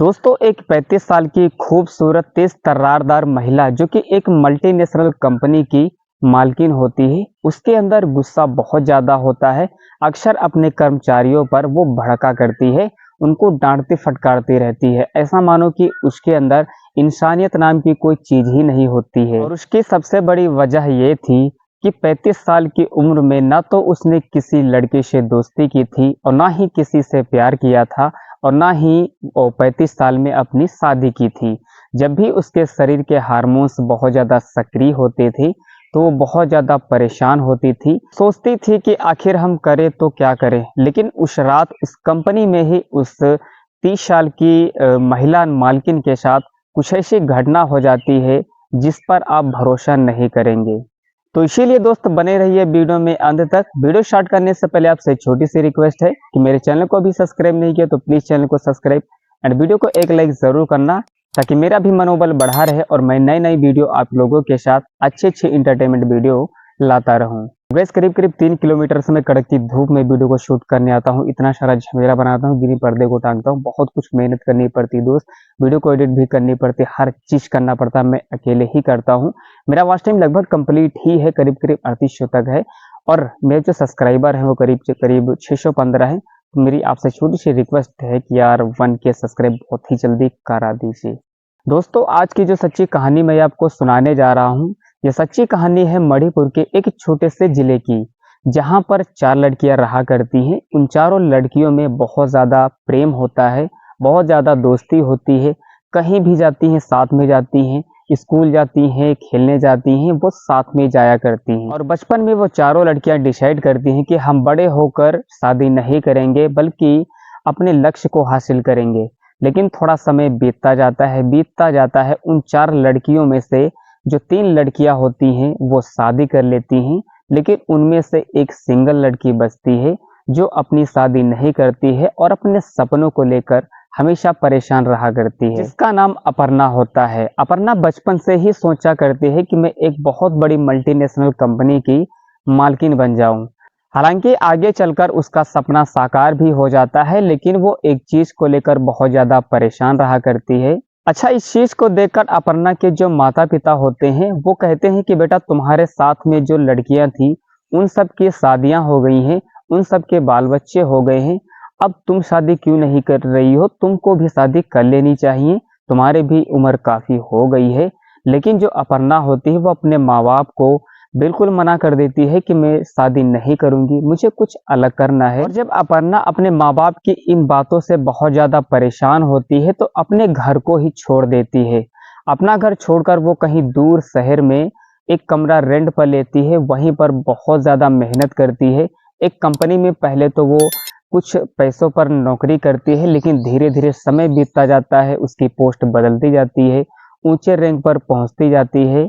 दोस्तों एक 35 साल की खूबसूरत तेज तर्रारदार महिला जो कि एक मल्टीनेशनल कंपनी की मालकिन होती है, उसके अंदर गुस्सा बहुत ज़्यादा होता है। अक्सर अपने कर्मचारियों पर वो भड़का करती है, उनको डांटती फटकारती रहती है। ऐसा मानो कि उसके अंदर इंसानियत नाम की कोई चीज़ ही नहीं होती है। और उसकी सबसे बड़ी वजह ये थी कि 35 साल की उम्र में ना तो उसने किसी लड़के से दोस्ती की थी और ना ही किसी से प्यार किया था और ना ही वो 35 साल में अपनी शादी की थी। जब भी उसके शरीर के हार्मोन्स बहुत ज़्यादा सक्रिय होते थे, तो वो बहुत ज़्यादा परेशान होती थी। सोचती थी कि आखिर हम करें तो क्या करें? लेकिन उस रात उस कंपनी में ही उस 30 साल की महिला मालकिन के साथ कुछ ऐसी घटना हो जाती है, जिस पर आप भरोसा नहीं करेंगे। तो इसीलिए दोस्त बने रहिए वीडियो में अंत तक। वीडियो स्टार्ट करने से पहले आपसे छोटी सी रिक्वेस्ट है कि मेरे चैनल को अभी सब्सक्राइब नहीं किया तो प्लीज़ चैनल को सब्सक्राइब एंड वीडियो को एक लाइक ज़रूर करना, ताकि मेरा भी मनोबल बढ़ा रहे और मैं नई नई वीडियो आप लोगों के साथ अच्छे इंटरटेनमेंट वीडियो लाता रहूं। गैस करीब 3 किलोमीटर से मैं कड़कती धूप में वीडियो को शूट करने आता हूं, इतना सारा झमेला बनाता हूं, गिनी पर्दे को टांगता हूं, बहुत कुछ मेहनत करनी पड़ती दोस्त। वीडियो को एडिट भी करनी पड़ती, हर चीज़ करना पड़ता, मैं अकेले ही करता हूँ। मेरा वॉच टाइम लगभग कंप्लीट ही है, करीब 3800 तक है और मेरे जो सब्सक्राइबर हैं वो करीब 615 हैं। तो मेरी आपसे छोटी सी रिक्वेस्ट है कि यार 1K सब्सक्राइब बहुत ही जल्दी करा दीजिए। दोस्तों आज की जो सच्ची कहानी मैं आपको सुनाने जा रहा हूँ, ये सच्ची कहानी है मणिपुर के एक छोटे से जिले की, जहाँ पर 4 लड़कियाँ रहा करती हैं। उन चारों लड़कियों में बहुत ज़्यादा प्रेम होता है, बहुत ज़्यादा दोस्ती होती है, कहीं भी जाती हैं साथ में जाती हैं, स्कूल जाती हैं, खेलने जाती हैं, वो साथ में जाया करती हैं। और बचपन में वो चारों लड़कियां डिसाइड करती हैं कि हम बड़े होकर शादी नहीं करेंगे, बल्कि अपने लक्ष्य को हासिल करेंगे। लेकिन थोड़ा समय बीतता जाता है। उन 4 लड़कियों में से जो 3 लड़कियां होती हैं वो शादी कर लेती हैं, लेकिन उनमें से एक सिंगल लड़की बचती है जो अपनी शादी नहीं करती है और अपने सपनों को लेकर हमेशा परेशान रहा करती है, जिसका नाम अपर्णा होता है। अपर्णा बचपन से ही सोचा करती है कि मैं एक बहुत बड़ी मल्टीनेशनल कंपनी की मालकिन बन जाऊं। हालांकि आगे चलकर उसका सपना साकार भी हो जाता है, लेकिन वो एक चीज को लेकर बहुत ज्यादा परेशान रहा करती है। अच्छा, इस चीज को देखकर अपर्णा के जो माता पिता होते हैं वो कहते हैं कि बेटा तुम्हारे साथ में जो लड़कियां थी उन सब की शादियां हो गई हैं, उन सब के बाल बच्चे हो गए हैं, अब तुम शादी क्यों नहीं कर रही हो? तुमको भी शादी कर लेनी चाहिए, तुम्हारी भी उम्र काफ़ी हो गई है। लेकिन जो अपर्णा होती है वो अपने माँ-बाप को बिल्कुल मना कर देती है कि मैं शादी नहीं करूँगी, मुझे कुछ अलग करना है। और जब अपर्णा अपने माँ-बाप की इन बातों से बहुत ज़्यादा परेशान होती है तो अपने घर को ही छोड़ देती है। अपना घर छोड़कर वो कहीं दूर शहर में एक कमरा रेंट पर लेती है, वहीं पर बहुत ज़्यादा मेहनत करती है। एक कंपनी में पहले तो वो कुछ पैसों पर नौकरी करती है, लेकिन धीरे-धीरे समय बीतता जाता है, उसकी पोस्ट बदलती जाती है, ऊँचे रैंक पर पहुँचती जाती है।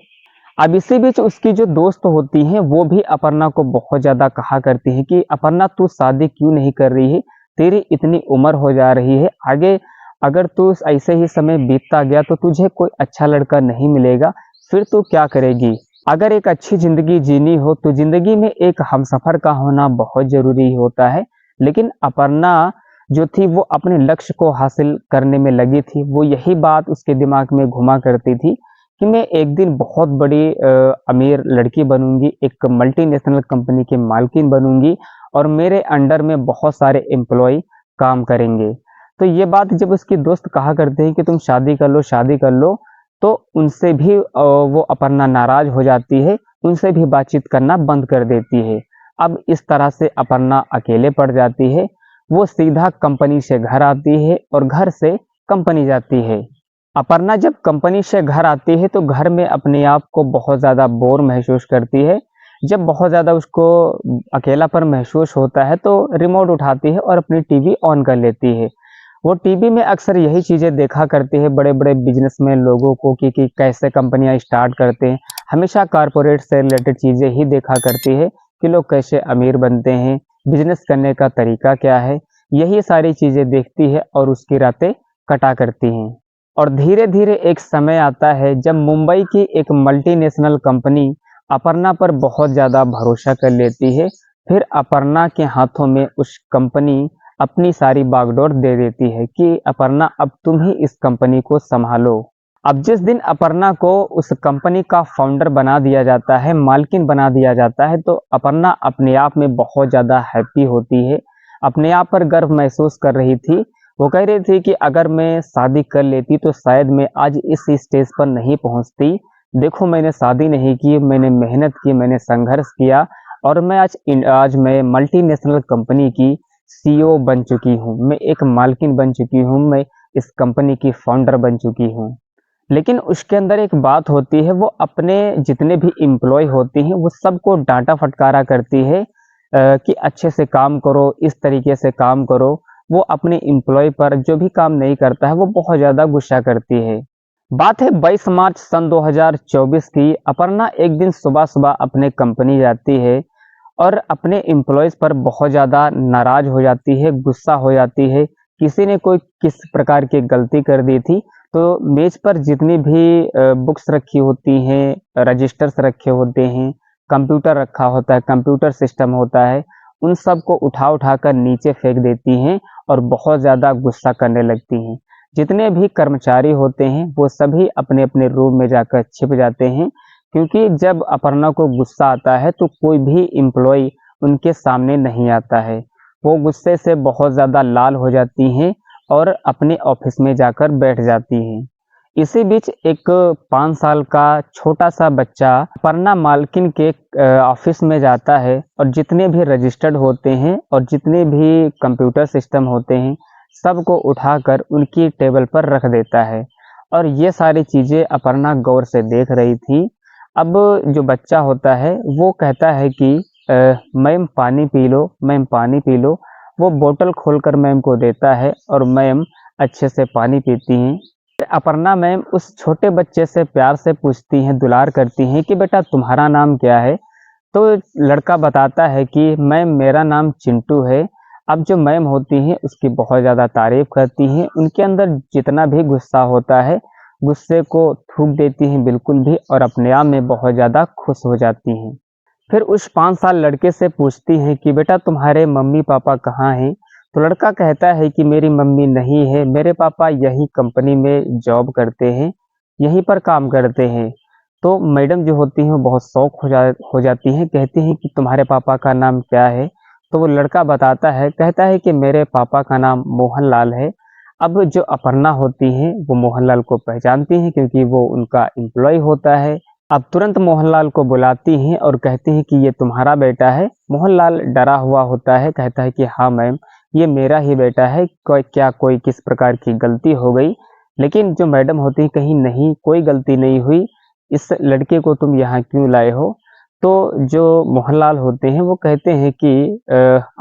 अब इसी बीच उसकी जो दोस्त होती हैं, वो भी अपर्णा को बहुत ज़्यादा कहा करती हैं कि अपर्णा तू शादी क्यों नहीं कर रही है? तेरी इतनी उम्र हो जा रही है, आगे अगर तू ऐसे ही समय बीतता गया तो तुझे कोई अच्छा लड़का नहीं मिलेगा, फिर तू क्या करेगी? अगर एक अच्छी ज़िंदगी जीनी हो तो ज़िंदगी में एक हमसफ़र का होना बहुत ज़रूरी होता है। लेकिन अपर्णा जो थी वो अपने लक्ष्य को हासिल करने में लगी थी। वो यही बात उसके दिमाग में घुमा करती थी कि मैं एक दिन बहुत बड़ी अमीर लड़की बनूँगी, एक मल्टीनेशनल कंपनी की मालकिन बनूँगी और मेरे अंडर में बहुत सारे एम्प्लॉयी काम करेंगे। तो ये बात जब उसकी दोस्त कहा करते हैं कि तुम शादी कर लो, तो उनसे भी वो अपर्णा नाराज़ हो जाती है, उनसे भी बातचीत करना बंद कर देती है। अब इस तरह से अपर्णा अकेले पड़ जाती है। वो सीधा कंपनी से घर आती है और घर से कंपनी जाती है। अपर्णा जब कंपनी से घर आती है तो घर में अपने आप को बहुत ज़्यादा बोर महसूस करती है। जब बहुत ज़्यादा उसको अकेलापन महसूस होता है तो रिमोट उठाती है और अपनी टीवी ऑन कर लेती है। वो टीवी में अक्सर यही चीज़ें देखा करती है, बड़े-बड़े बिजनेसमैन लोगों को कि कैसे कंपनियाँ स्टार्ट करते हैं। हमेशा कॉर्पोरेट से रिलेटेड चीज़ें ही देखा करती है कि लोग कैसे अमीर बनते हैं, बिजनेस करने का तरीका क्या है, यही सारी चीज़ें देखती है और उसकी रातें कटा करती हैं। और धीरे-धीरे एक समय आता है जब मुंबई की एक मल्टीनेशनल कंपनी अपर्णा पर बहुत ज़्यादा भरोसा कर लेती है। फिर अपर्णा के हाथों में उस कंपनी अपनी सारी बागडोर दे देती है कि अपर्णा अब तुम ही इस कंपनी को संभालो। अब जिस दिन अपर्णा को उस कंपनी का फाउंडर बना दिया जाता है, मालकिन बना दिया जाता है, तो अपर्णा अपने आप में बहुत ज़्यादा हैप्पी होती है, अपने आप पर गर्व महसूस कर रही थी। वो कह रही थी कि अगर मैं शादी कर लेती तो शायद मैं आज इस स्टेज पर नहीं पहुंचती। देखो मैंने शादी नहीं की, मैंने मेहनत की, मैंने संघर्ष किया और मैं आज मैं मल्टीनेशनल कंपनी की सीईओ बन चुकी हूँ, मैं एक मालकिन बन चुकी हूँ, मैं इस कंपनी की फाउंडर बन चुकी हूँ। लेकिन उसके अंदर एक बात होती है, वो अपने जितने भी एम्प्लॉय होती हैं वो सबको डांटा फटकारा करती है कि अच्छे से काम करो, इस तरीके से काम करो। वो अपने एम्प्लॉय पर जो भी काम नहीं करता है वो बहुत ज़्यादा गुस्सा करती है। बात है 22 मार्च सन 2024 की। अपर्णा एक दिन सुबह सुबह अपने कंपनी जाती है और अपने एम्प्लॉयज़ पर बहुत ज़्यादा नाराज़ हो जाती है, गुस्सा हो जाती है। किसी ने कोई किस प्रकार की गलती कर दी थी, तो मेज़ पर जितनी भी बुक्स रखी होती हैं, रजिस्टर्स रखे होते हैं, कंप्यूटर रखा होता है, कंप्यूटर सिस्टम होता है, उन सब को उठा कर नीचे फेंक देती हैं और बहुत ज़्यादा गुस्सा करने लगती हैं। जितने भी कर्मचारी होते हैं, वो सभी अपने-अपने रूम में जाकर छिप जाते हैं, क्योंकि जब अपर्णा को गुस्सा आता है तो कोई भी एम्प्लॉय उनके सामने नहीं आता है। वो गुस्से से बहुत ज़्यादा लाल हो जाती हैं और अपने ऑफिस में जाकर बैठ जाती हैं। इसी बीच एक 5 साल का छोटा-सा बच्चा अपर्णा मालकिन के ऑफिस में जाता है और जितने भी रजिस्टर्ड होते हैं और जितने भी कंप्यूटर सिस्टम होते हैं, सबको उठाकर उनकी टेबल पर रख देता है और ये सारी चीज़ें अपर्णा गौर से देख रही थी। अब जो बच्चा होता है वो कहता है कि मैम पानी पी लो, मैम पानी पी लो। वो बोतल खोलकर मैम को देता है और मैम अच्छे से पानी पीती हैं। फिर अपर्णा मैम उस छोटे बच्चे से प्यार से पूछती हैं, दुलार करती हैं कि बेटा तुम्हारा नाम क्या है? तो लड़का बताता है कि मैम मेरा नाम चिंटू है। अब जो मैम होती हैं उसकी बहुत ज़्यादा तारीफ़ करती हैं, उनके अंदर जितना भी गुस्सा होता है, गुस्से को थूक देती हैं बिल्कुल भी और अपने आप में बहुत ज़्यादा खुश हो जाती हैं। फिर उस 5 साल लड़के से पूछती हैं कि बेटा तुम्हारे मम्मी-पापा कहाँ हैं? तो लड़का कहता है कि मेरी मम्मी नहीं है, मेरे पापा यही कंपनी में जॉब करते हैं, यहीं पर काम करते हैं। तो मैडम जो होती हैं वो बहुत शॉक हो जाती हैं, कहती हैं कि तुम्हारे पापा का नाम क्या है? तो वो लड़का बताता है, कहता है कि मेरे पापा का नाम मोहनलाल है। अब जो अपर्णा होती हैं वो मोहनलाल को पहचानती हैं क्योंकि वो उनका एम्प्लॉयी होता है। अब तुरंत मोहनलाल को बुलाती हैं और कहती हैं कि ये तुम्हारा बेटा है। मोहनलाल डरा हुआ होता है, कहता है कि हाँ मैम, ये मेरा ही बेटा है, क्या कोई किस प्रकार की गलती हो गई? लेकिन जो मैडम होती हैं, कहीं नहीं कोई गलती नहीं हुई, इस लड़के को तुम यहाँ क्यों लाए हो? तो जो मोहनलाल होते हैं वो कहते हैं कि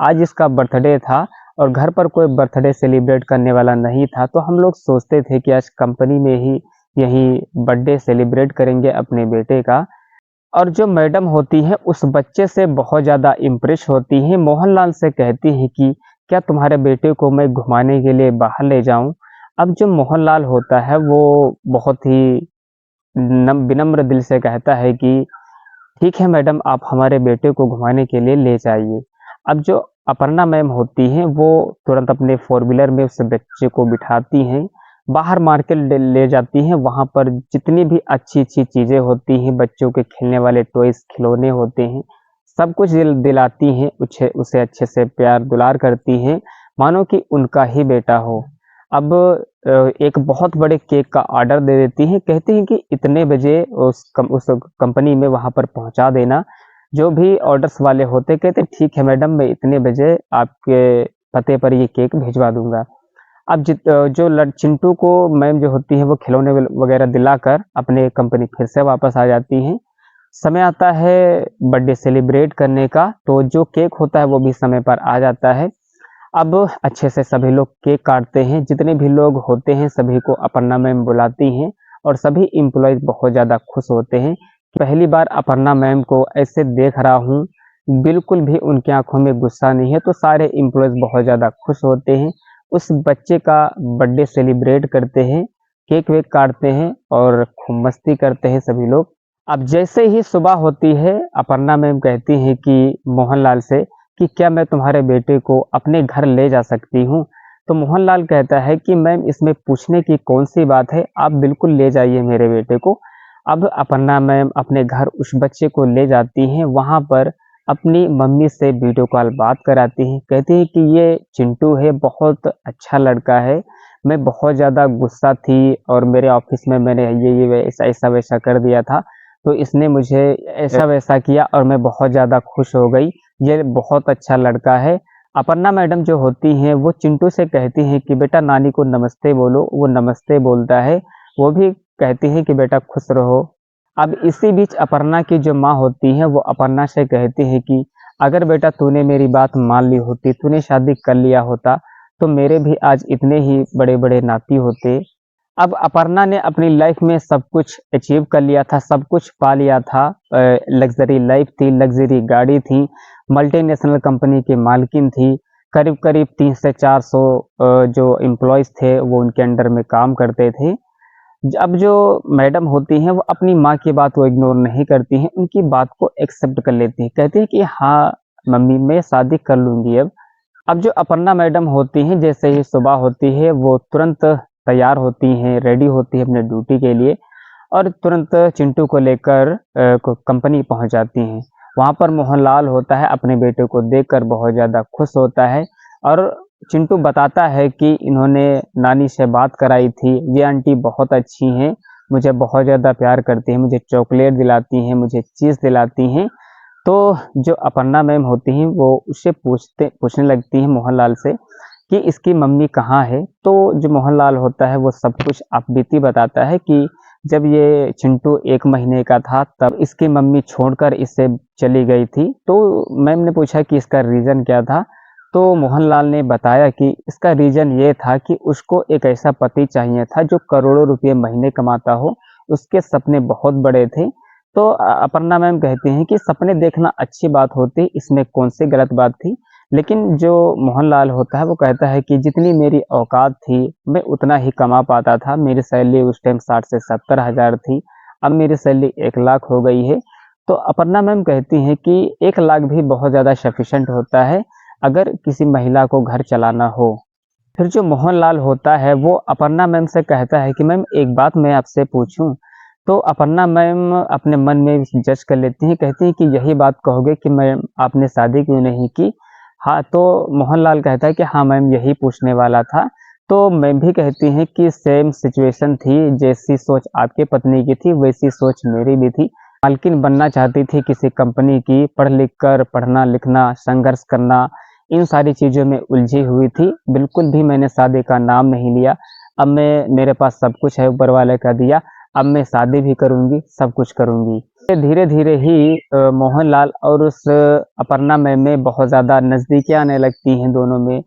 आज इसका बर्थडे था और घर पर कोई बर्थडे सेलिब्रेट करने वाला नहीं था, तो हम लोग सोचते थे कि आज कंपनी में ही यहीं बर्थडे सेलिब्रेट करेंगे अपने बेटे का। और जो मैडम होती हैं उस बच्चे से बहुत ज़्यादा इम्प्रेस होती हैं, मोहनलाल से कहती हैं कि क्या तुम्हारे बेटे को मैं घुमाने के लिए बाहर ले जाऊँ? अब जो मोहनलाल होता है वो बहुत ही विनम्र दिल से कहता है कि ठीक है मैडम, आप हमारे बेटे को घुमाने के लिए ले जाइए। अब जो अपर्णा मैम होती हैं वो तुरंत अपने फोर व्हीलर में उस बच्चे को बिठाती हैं, बाहर मार्केट ले जाती हैं। वहाँ पर जितनी भी अच्छी-अच्छी चीज़ें होती हैं, बच्चों के खेलने वाले टॉयज़ खिलौने होते हैं, सब कुछ दिलाती हैं, उसे उसे अच्छे से प्यार दुलार करती हैं, मानो कि उनका ही बेटा हो। अब एक बहुत बड़े केक का ऑर्डर दे देती हैं, कहती हैं कि इतने बजे उस कंपनी में वहाँ पर पहुँचा देना। जो भी ऑर्डर्स वाले होते कहते ठीक है मैडम, मैं इतने बजे आपके पते पर ये केक भिजवा दूँगा। अब जो चिंटू को मैम जो होती हैं वो खिलौने वगैरह दिलाकर अपने कंपनी फिर से वापस आ जाती हैं। समय आता है बर्थडे सेलिब्रेट करने का, तो जो केक होता है वो भी समय पर आ जाता है। अब अच्छे से सभी लोग केक काटते हैं, जितने भी लोग होते हैं सभी को अपर्णा मैम बुलाती हैं और सभी एम्प्लॉइज़ बहुत ज़्यादा खुश होते हैं। पहली बार अपर्णा मैम को ऐसे देख रहा हूँ, बिल्कुल भी उनकी आँखों में गुस्सा नहीं है, तो सारे एम्प्लॉइज़ बहुत ज़्यादा खुश होते हैं। उस बच्चे का बर्थडे सेलिब्रेट करते हैं, केक वेक काटते हैं और खूब मस्ती करते हैं सभी लोग। अब जैसे ही सुबह होती है, अपर्णा मैम कहती हैं कि मोहनलाल से कि क्या मैं तुम्हारे बेटे को अपने घर ले जा सकती हूँ? तो मोहनलाल कहता है कि मैम इसमें पूछने की कौन-सी बात है, आप बिल्कुल ले जाइए मेरे बेटे को। अब अपर्णा मैम अपने घर उस बच्चे को ले जाती हैं, वहाँ पर अपनी मम्मी से वीडियो कॉल बात कराती हैं, कहती हैं कि ये चिंटू है, बहुत अच्छा लड़का है। मैं बहुत ज़्यादा गुस्सा थी और मेरे ऑफ़िस में मैंने ये ऐसा-वैसा कर दिया था, तो इसने मुझे ऐसा-वैसा किया और मैं बहुत ज़्यादा खुश हो गई। ये बहुत अच्छा लड़का है। अपर्णा मैडम जो होती हैं वो चिंटू से कहती हैं कि बेटा नानी को नमस्ते बोलो, वो नमस्ते बोलता है। वो भी कहती हैं कि बेटा खुश रहो। अब इसी बीच अपर्णा की जो माँ होती हैं वो अपर्णा से कहती हैं कि अगर बेटा तूने मेरी बात मान ली होती, तूने शादी कर लिया होता, तो मेरे भी आज इतने ही बड़े-बड़े नाती होते। अब अपर्णा ने अपनी लाइफ में सब कुछ अचीव कर लिया था, सब कुछ पा लिया था। लग्ज़री लाइफ थी, लग्ज़री गाड़ी थी, मल्टीनेशनल कंपनी की मालकिन थी, करीब-करीब 3 से 400 जो एम्प्लॉइज़ थे वो उनके अंडर में काम करते थे। अब जो मैडम होती हैं वो अपनी माँ की बात को इग्नोर नहीं करती हैं, उनकी बात को एक्सेप्ट कर लेती हैं। कहती हैं कि हाँ, मम्मी मैं शादी कर लूँगी अब। अब जो अपर्णा मैडम होती हैं जैसे ही सुबह होती है वो तुरंत तैयार होती हैं, रेडी होती हैं अपने ड्यूटी के लिए और तुरंत चिंटू को लेकर कंपनी पहुंच जाती हैं। वहाँ पर मोहनलाल होता है अपने बेटे को देखकर बहुत ज़्यादा खुश होता है और चिंटू बताता है कि इन्होंने नानी से बात कराई थी, ये आंटी बहुत अच्छी हैं, मुझे बहुत ज़्यादा प्यार करती हैं, मुझे चॉकलेट दिलाती हैं, मुझे चीज़ दिलाती हैं। तो जो अपर्णा मैम होती हैं वो उससे पूछने लगती हैं मोहनलाल से कि इसकी मम्मी कहाँ है? तो जो मोहनलाल होता है वो सब कुछ आपबीती बताता है कि जब ये चिंटू 1 महीने का था तब इसकी मम्मी छोड़कर इसे चली गई थी। तो मैम ने पूछा कि इसका रीज़न क्या था? तो मोहनलाल ने बताया कि इसका रीज़न ये था कि उसको एक ऐसा पति चाहिए था जो करोड़ों रुपए महीने कमाता हो। उसके सपने बहुत बड़े थे। तो अपर्णा मैम कहती हैं कि सपने देखना अच्छी बात होती, इसमें कौन-सी गलत बात थी? लेकिन जो मोहनलाल होता है वो कहता है कि जितनी मेरी औकात थी, मैं उतना ही कमा पाता था। मेरी सैलरी उस टाइम 60 से 70 हज़ार थी, अब मेरी सैलरी 1 लाख हो गई है। तो अपर्णा मैम कहती हैं कि 1 लाख भी बहुत ज़्यादा सफिशिएंट होता है, अगर किसी महिला को घर चलाना हो। फिर जो मोहनलाल होता है वो अपर्णा मैम से कहता है कि मैम एक बात मैं आपसे पूछूं? तो अपर्णा मैम अपने मन में जज कर लेती हैं, कहती हैं कि यही बात कहोगे कि मैम आपने शादी क्यों नहीं की? हाँ, तो मोहनलाल कहता है कि हाँ मैम यही पूछने वाला था। तो मैम भी कहती हैं कि सेम सिचुएशन थी, जैसी सोच आपकी पत्नी की थी वैसी सोच मेरी भी थी। मालकिन बनना चाहती थी किसी कंपनी की, पढ़ लिख कर पढ़ना लिखना, संघर्ष करना, इन सारी चीज़ों में उलझी हुई थी। बिल्कुल भी मैंने शादी का नाम नहीं लिया। अब मेरे पास सब कुछ है ऊपर वाले का दिया, अब मैं शादी भी करूँगी, सब कुछ करूँगी। धीरे-धीरे ही मोहनलाल और उस अपर्णा मैम में बहुत ज़्यादा नज़दीकियाँ आने लगती हैं दोनों में।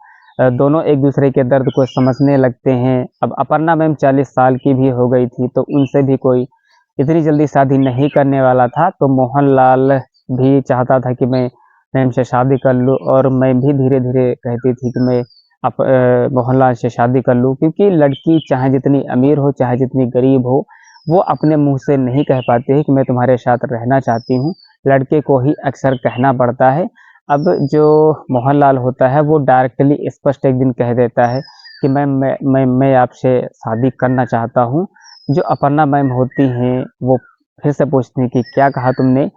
दोनों एक-दूसरे के दर्द को समझने लगते हैं। अब अपर्णा मैम 40 साल की भी हो गई थी, तो उनसे भी कोई इतनी जल्दी शादी नहीं करने वाला था, तो मोहनलाल भी चाहता था कि मैं मैम से शादी कर लूँ और मैं भी धीरे-धीरे कहती थी कि मैं मोहनलाल से शादी कर लूँ क्योंकि लड़की चाहे जितनी अमीर हो, चाहे जितनी गरीब हो, वो अपने मुँह से नहीं कह पाती है कि मैं तुम्हारे साथ रहना चाहती हूँ, लड़के को ही अक्सर कहना पड़ता है। अब जो मोहनलाल होता है वो डायरेक्टली स्पष्ट एक दिन कह देता है कि मैं आपसे शादी करना चाहता हूँ। जो अपर्णा मैम होती हैं वो फिर से पूछती हैं कि क्या कहा तुमने?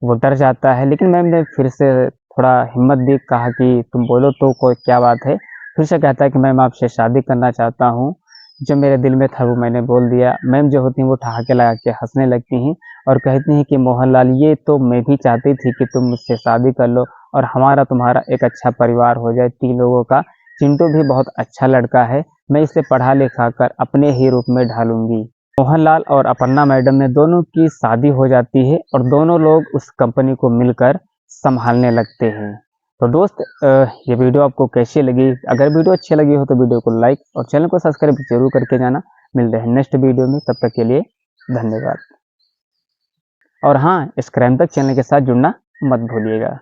वो डर जाता है लेकिन मैम ने फिर से थोड़ा हिम्मत दी, कहा कि तुम बोलो तो कोई क्या बात है? फिर से कहता है कि मैम आपसे शादी करना चाहता हूँ। जो मेरे दिल में था वो मैंने बोल दिया। मैम जो होती हैं वो ठहाके लगा के हँसने लगती हैं और कहती हैं कि मोहनलाल ये तो मैं भी चाहती थी कि तुम मुझसे शादी कर लो और हमारा तुम्हारा एक अच्छा परिवार हो जाए 3 लोगों का। चिंटू भी बहुत अच्छा लड़का है, मैं इसे पढ़ा-लिखा कर अपने ही रूप में ढालूँगी। मोहनलाल और अपर्णा मैडम में दोनों की शादी हो जाती है और दोनों लोग उस कंपनी को मिलकर संभालने लगते हैं। तो दोस्त ये वीडियो आपको कैसी लगी? अगर वीडियो अच्छी लगी हो तो वीडियो को लाइक और चैनल को सब्सक्राइब ज़रूर करके जाना। मिलते हैं नेक्स्ट वीडियो में, तब तक के लिए धन्यवाद। और हाँ, इस क्राइम तक चैनल के साथ जुड़ना मत भूलिएगा।